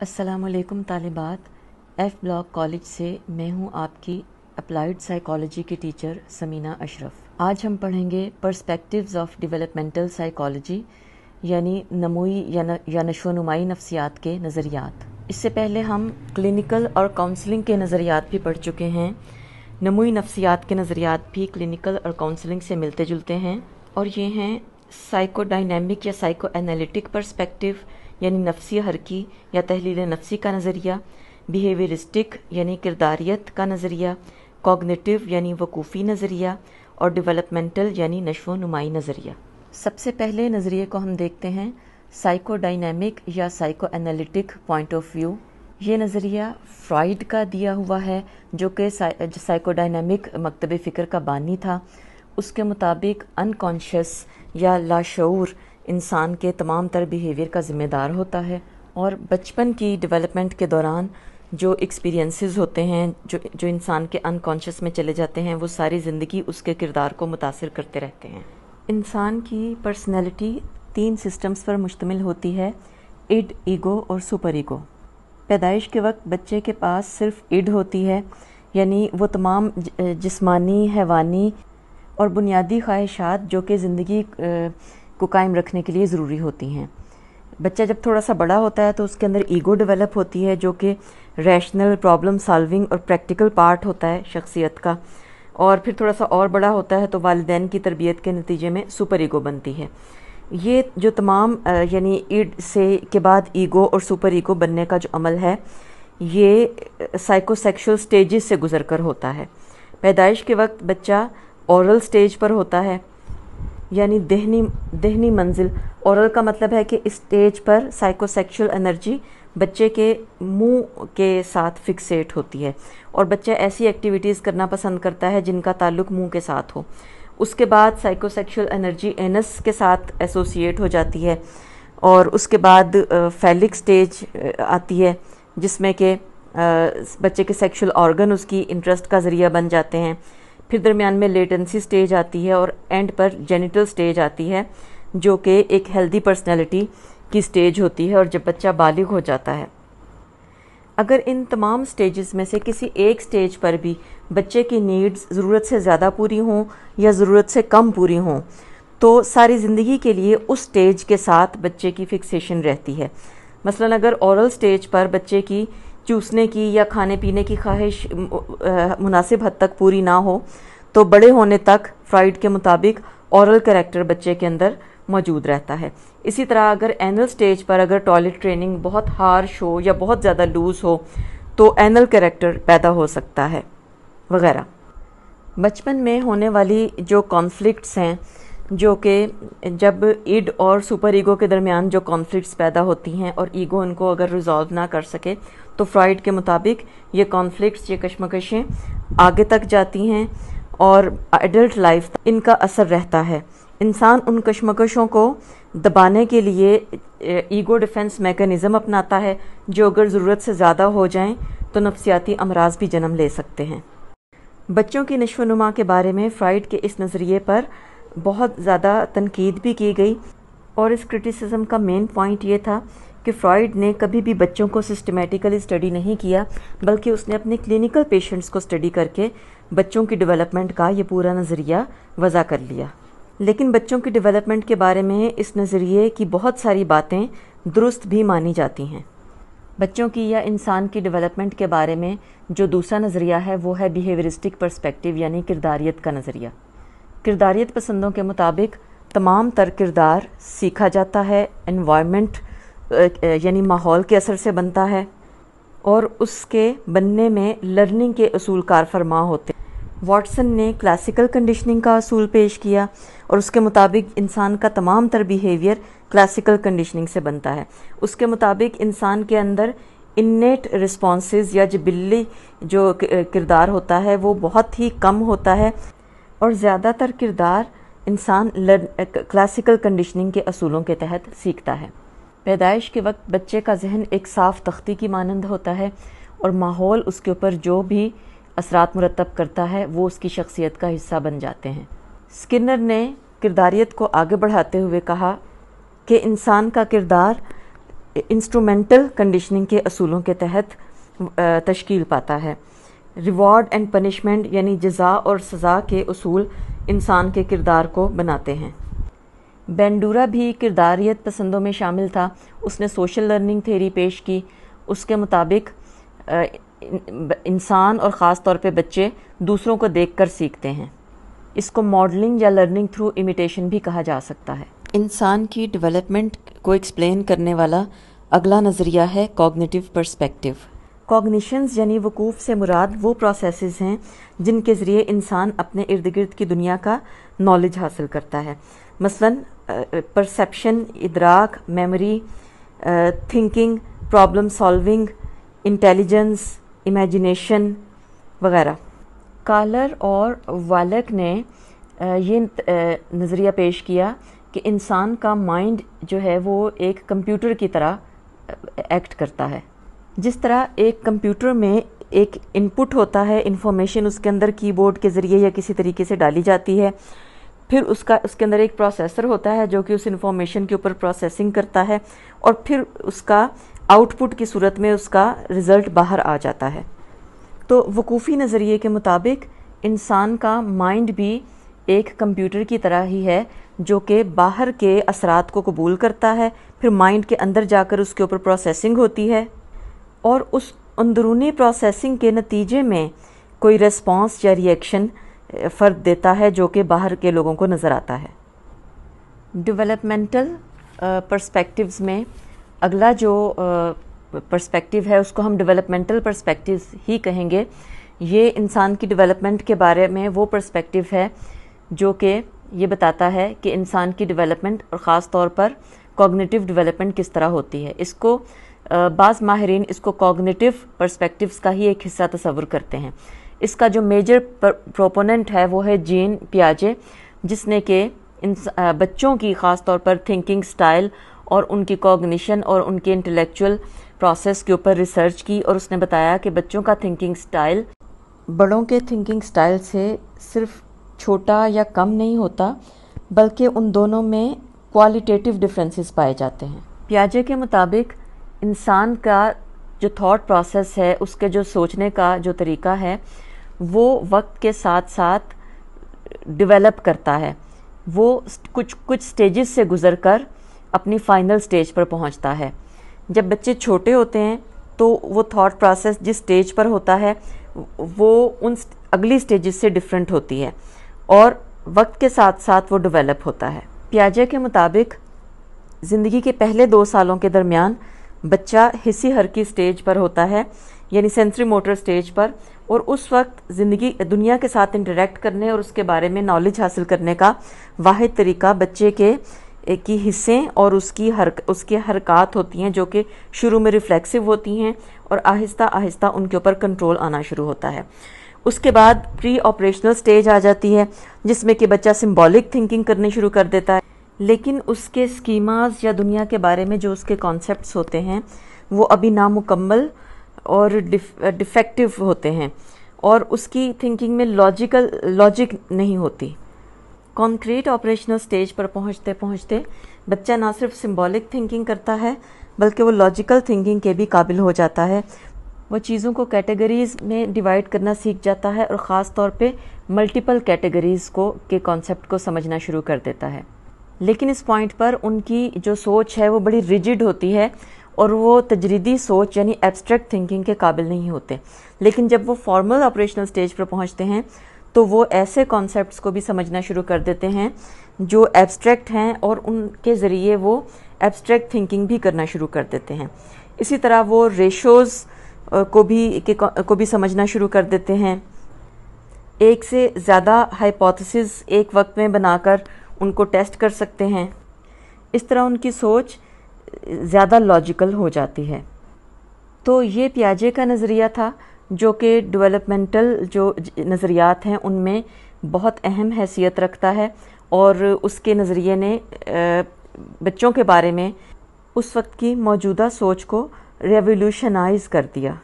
अस्सलामुअलैकुम तालिबात। F block college से मैं हूं आपकी अप्लाइड साइकोलॉजी की टीचर समीना अशरफ। आज हम पढ़ेंगे पर्सपेक्टिव्स ऑफ डेवलपमेंटल साइकोलॉजी यानी नमूई या नशोनुमाई नफ्सियात के नज़रियात। इससे पहले हम क्लिनिकल और काउंसलिंग के नज़रियात भी पढ़ चुके हैं। नमूई नफ्सियात के नज़रियात भी क्लिनिकल और काउंसलिंग से मिलते जुलते हैं और ये हैं साइकोडायनेमिक या साइको एनालिटिक पर्सपेक्टिव यानी नफ्सी हरकी या तहलील नफ्सी का नज़रिया, बिहेवियरिस्टिक यानी किरदारियत का नज़रिया, कॉग्निटिव यानी वकूफ़ी नज़रिया और डेवलपमेंटल यानी नशो नुमाई नज़रिया। सबसे पहले नज़रिए को हम देखते हैं साइकोडायनेमिक या psycho analytic point of view. ये नज़रिया फ्रॉइड का दिया हुआ है जो कि साइकोडायनेमिक मकतब फ़िक्र का बानी था। उसके मुताबिक अनकॉन्शियस या लाशऊर इंसान के तमाम तर बिहेवियर का ज़िम्मेदार होता है और बचपन की डेवलपमेंट के दौरान जो एक्सपीरियंसेस होते हैं जो इंसान के अनकॉन्शियस में चले जाते हैं वो सारी ज़िंदगी उसके किरदार को मुतासिर करते रहते हैं। इंसान की पर्सनैलिटी 3 सिस्टम्स पर मुश्तमिल होती है, इड, ईगो और सुपर ईगो। पैदाइश के वक्त बच्चे के पास सिर्फ इड होती है, यानी वो तमाम जिस्मानी, हैवानी और बुनियादी ख्वाहिशात जो कि ज़िंदगी को कायम रखने के लिए ज़रूरी होती हैं। बच्चा जब थोड़ा सा बड़ा होता है तो उसके अंदर ईगो डेवलप होती है जो कि रैशनल, प्रॉब्लम सॉल्विंग और प्रैक्टिकल पार्ट होता है शख्सियत का। और फिर थोड़ा सा और बड़ा होता है तो वालिदैन की तरबियत के नतीजे में सुपर ईगो बनती है। ये जो तमाम यानी इड से के बाद ईगो और सुपर ईगो बनने का जो अमल है ये साइकोसेक्सुअल स्टेजेस से गुजर कर होता है। पैदाइश के वक्त बच्चा ओरल स्टेज पर होता है, यानी दहनी मंजिल। ओरल का मतलब है कि इस स्टेज पर साइकोसेक्सुअल एनर्जी बच्चे के मुंह के साथ फिक्सेट होती है और बच्चा ऐसी एक्टिविटीज़ करना पसंद करता है जिनका ताल्लुक मुंह के साथ हो। उसके बाद साइकोसेक्सुअल एनर्जी एनस के साथ एसोसिएट हो जाती है और उसके बाद फैलिक स्टेज आती है जिसमें कि बच्चे के सेक्सुअल ऑर्गन उसकी इंटरेस्ट का ज़रिया बन जाते हैं। फिर दरमियान में लेटेंसी स्टेज आती है और एंड पर जेनिटल स्टेज आती है जो कि एक हेल्दी पर्सनैलिटी की स्टेज होती है और जब बच्चा बालिग हो जाता है। अगर इन तमाम स्टेजेस में से किसी एक स्टेज पर भी बच्चे की नीड्स ज़रूरत से ज़्यादा पूरी हों या ज़रूरत से कम पूरी हों तो सारी ज़िंदगी के लिए उस स्टेज के साथ बच्चे की फिक्सेशन रहती है। मसलन अगर ओरल स्टेज पर बच्चे की चूसने की या खाने पीने की ख्वाहिश मुनासिब हद तक पूरी ना हो तो बड़े होने तक फ्रॉइड के मुताबिक ओरल कैरेक्टर बच्चे के अंदर मौजूद रहता है। इसी तरह अगर एनल स्टेज पर अगर टॉयलेट ट्रेनिंग बहुत हार्श हो या बहुत ज़्यादा लूज़ हो तो एनल कैरेक्टर पैदा हो सकता है वगैरह। बचपन में होने वाली जो कॉन्फ्लिक्ट्स हैं जो कि जब इड और सुपर ईगो के दरमियान जो कॉन्फ्लिक्ट्स पैदा होती हैं और ईगो उनको अगर रिजॉल्व ना कर सके तो फ्रॉइड के मुताबिक ये कॉन्फ्लिक्ट्स, ये कश्मकशें आगे तक जाती हैं और एडल्ट लाइफ इनका असर रहता है। इंसान उन कश्मकशों को दबाने के लिए ईगो डिफेंस मैकेनिज़्म अपनाता है जो अगर ज़रूरत से ज़्यादा हो जाएं तो नफ्सियाती अमराज भी जन्म ले सकते हैं। बच्चों की नशोनुमा के बारे में फ्रॉइड के इस नज़रिए पर बहुत ज़्यादा तनकीद भी की गई और इस क्रिटिसिज्म का मेन पॉइंट ये था कि फ्रॉइड ने कभी भी बच्चों को सिस्टमेटिकली स्टडी नहीं किया बल्कि उसने अपने क्लिनिकल पेशेंट्स को स्टडी करके बच्चों की डेवलपमेंट का ये पूरा नज़रिया वज़ा कर लिया। लेकिन बच्चों की डेवलपमेंट के बारे में इस नज़रिए की बहुत सारी बातें दुरुस्त भी मानी जाती हैं। बच्चों की या इंसान की डेवलपमेंट के बारे में जो दूसरा नज़रिया है वो है बिहेवियरिस्टिक पर्सपेक्टिव यानी किरदारियत का नज़रिया। किरदारियत पसंदों के मुताबिक तमाम तर किरदार सीखा जाता है, एनवायरनमेंट यानी माहौल के असर से बनता है और उसके बनने में लर्निंग के असूल कार फरमा होते हैं। वॉटसन ने क्लासिकल कंडीशनिंग का असूल पेश किया और उसके मुताबिक इंसान का तमाम तर बिहेवियर क्लासिकल कंडीशनिंग से बनता है। उसके मुताबिक इंसान के अंदर इन्नेट रिस्पॉन्सेस या जिबिल्ली जो किरदार होता है वो बहुत ही कम होता है और ज़्यादातर किरदार इंसान क्लासिकल कंडीशनिंग के असूलों के तहत सीखता है। पैदाइश के वक्त बच्चे का जहन एक साफ़ तख्ती की मानंद होता है और माहौल उसके ऊपर जो भी असरात मुरतब करता है वो उसकी शख्सियत का हिस्सा बन जाते हैं। स्किनर ने किरदारियत को आगे बढ़ाते हुए कहा कि इंसान का किरदार इंस्ट्रूमेंटल कंडीशनिंग के असूलों के तहत तश्कील पाता है। रिवॉर्ड एंड पनिशमेंट यानी जज़ा और सज़ा के उसूल इंसान के किरदार को बनाते हैं। बेंडूरा भी किरदारियत पसंदों में शामिल था। उसने सोशल लर्निंग थ्योरी पेश की। उसके मुताबिक इंसान और ख़ास तौर पे बच्चे दूसरों को देखकर सीखते हैं। इसको मॉडलिंग या लर्निंग थ्रू इमिटेशन भी कहा जा सकता है। इंसान की डेवलपमेंट को एक्सप्लेन करने वाला अगला नज़रिया है कॉग्निटिव पर्सपेक्टिव। कॉग्निशंस यानी वकूफ़ से मुराद वो प्रोसेसेस हैं जिनके ज़रिए इंसान अपने इर्द गिर्द की दुनिया का नॉलेज हासिल करता है। मसलन परसेप्शन, इदराक, memory, thinking, problem solving, intelligence, imagination वगैरह। कालर और वालक ने ये नज़रिया पेश किया कि इंसान का माइंड जो है वो एक कंप्यूटर की तरह एक्ट करता है। जिस तरह एक कंप्यूटर में एक इनपुट होता है, इंफॉर्मेशन उसके अंदर कीबोर्ड के ज़रिए या किसी तरीके से डाली जाती है, फिर उसके अंदर एक प्रोसेसर होता है जो कि उस इंफॉर्मेशन के ऊपर प्रोसेसिंग करता है और फिर उसका आउटपुट की सूरत में उसका रिज़ल्ट बाहर आ जाता है। तो वकूफ़ी नज़रिए के मुताबिक इंसान का माइंड भी एक कंप्यूटर की तरह ही है जो कि बाहर के असरात को कबूल करता है, फिर माइंड के अंदर जाकर उसके ऊपर प्रोसेसिंग होती है और उस अंदरूनी प्रोसेसिंग के नतीजे में कोई रिस्पॉन्स या रिएक्शन फ़र्क देता है जो कि बाहर के लोगों को नज़र आता है। डेवलपमेंटल पर्सपेक्टिव्स में अगला जो पर्सपेक्टिव है उसको हम डेवलपमेंटल पर्सपेक्टिव्स ही कहेंगे। ये इंसान की डेवलपमेंट के बारे में वो पर्सपेक्टिव है जो कि ये बताता है कि इंसान की डेवलपमेंट और ख़ास तौर पर कॉग्निटिव डेवलपमेंट किस तरह होती है। इसको बाज़ माहिरीन इसको कॉग्निटिव पर्सपेक्टिव्स का ही एक हिस्सा तस्वुर करते हैं। इसका जो मेजर प्रोपोनेंट है वो है जीन पियाजे, जिसने कि बच्चों की ख़ास तौर पर थिंकिंग स्टाइल और उनकी कॉग्निशन और उनके इंटेलेक्चुअल प्रोसेस के ऊपर रिसर्च की और उसने बताया कि बच्चों का थिंकिंग स्टाइल बड़ों के थिंकिंग स्टाइल से सिर्फ छोटा या कम नहीं होता, बल्कि उन दोनों में क्वालिटेटिव डिफरेंसेस पाए जाते हैं। पियाजे के मुताबिक इंसान का जो थॉट प्रोसेस है, उसके जो सोचने का जो तरीका है, वो वक्त के साथ साथ डेवलप करता है। वो कुछ स्टेजेस से गुजरकर अपनी फाइनल स्टेज पर पहुंचता है। जब बच्चे छोटे होते हैं तो वो थॉट प्रोसेस जिस स्टेज पर होता है वो उन अगली स्टेजेस से डिफरेंट होती है और वक्त के साथ साथ वो डेवलप होता है। पियाजे के मुताबिक ज़िंदगी के पहले 2 सालों के दरमियान बच्चा हिस्सी हरकी स्टेज पर होता है, यानी सेंसरी मोटर स्टेज पर, और उस वक्त ज़िंदगी दुनिया के साथ इंटरेक्ट करने और उसके बारे में नॉलेज हासिल करने का वाहिद तरीका बच्चे की हिस्सें और उसकी हरकत होती हैं जो कि शुरू में रिफ्लेक्सिव होती हैं और आहिस्ता आहिस्ता उनके ऊपर कंट्रोल आना शुरू होता है। उसके बाद प्री ऑपरेशनल स्टेज आ जाती है जिसमें कि बच्चा सिंबॉलिक थिंकिंग करनी शुरू कर देता है, लेकिन उसके स्कीमास या दुनिया के बारे में जो उसके कॉन्सेप्ट्स होते हैं वो अभी नामुकम्मल और डिफेक्टिव होते हैं और उसकी थिंकिंग में लॉजिक नहीं होती। कॉन्क्रीट ऑपरेशनल स्टेज पर पहुंचते पहुंचते बच्चा ना सिर्फ सिंबॉलिक थिंकिंग करता है बल्कि वो लॉजिकल थिंकिंग के भी काबिल हो जाता है। वो चीज़ों को कैटेगरीज़ में डिवाइड करना सीख जाता है और ख़ास तौर पे मल्टीपल कैटेगरीज़ के कॉन्सेप्ट को समझना शुरू कर देता है। लेकिन इस पॉइंट पर उनकी जो सोच है वो बड़ी रिजिड होती है और वो तजरीदी सोच यानी एब्स्ट्रैक्ट थिंकिंग के काबिल नहीं होते। लेकिन जब वो फॉर्मल ऑपरेशनल स्टेज पर पहुंचते हैं तो वो ऐसे कॉन्सेप्ट्स को भी समझना शुरू कर देते हैं जो एब्स्ट्रैक्ट हैं और उनके ज़रिए वो एब्स्ट्रैक्ट थिंकिंग भी करना शुरू कर देते हैं। इसी तरह वो रेशोज़ को भी समझना शुरू कर देते हैं। एक से ज़्यादा हाइपोथेसिस एक वक्त में बनाकर उनको टेस्ट कर सकते हैं। इस तरह उनकी सोच ज़्यादा लॉजिकल हो जाती है। तो ये पियाजे का नज़रिया था जो कि डेवलपमेंटल जो नज़रियात हैं उनमें बहुत अहम हैसियत रखता है और उसके नज़रिए ने बच्चों के बारे में उस वक्त की मौजूदा सोच को रेवोल्यूशनाइज़ कर दिया।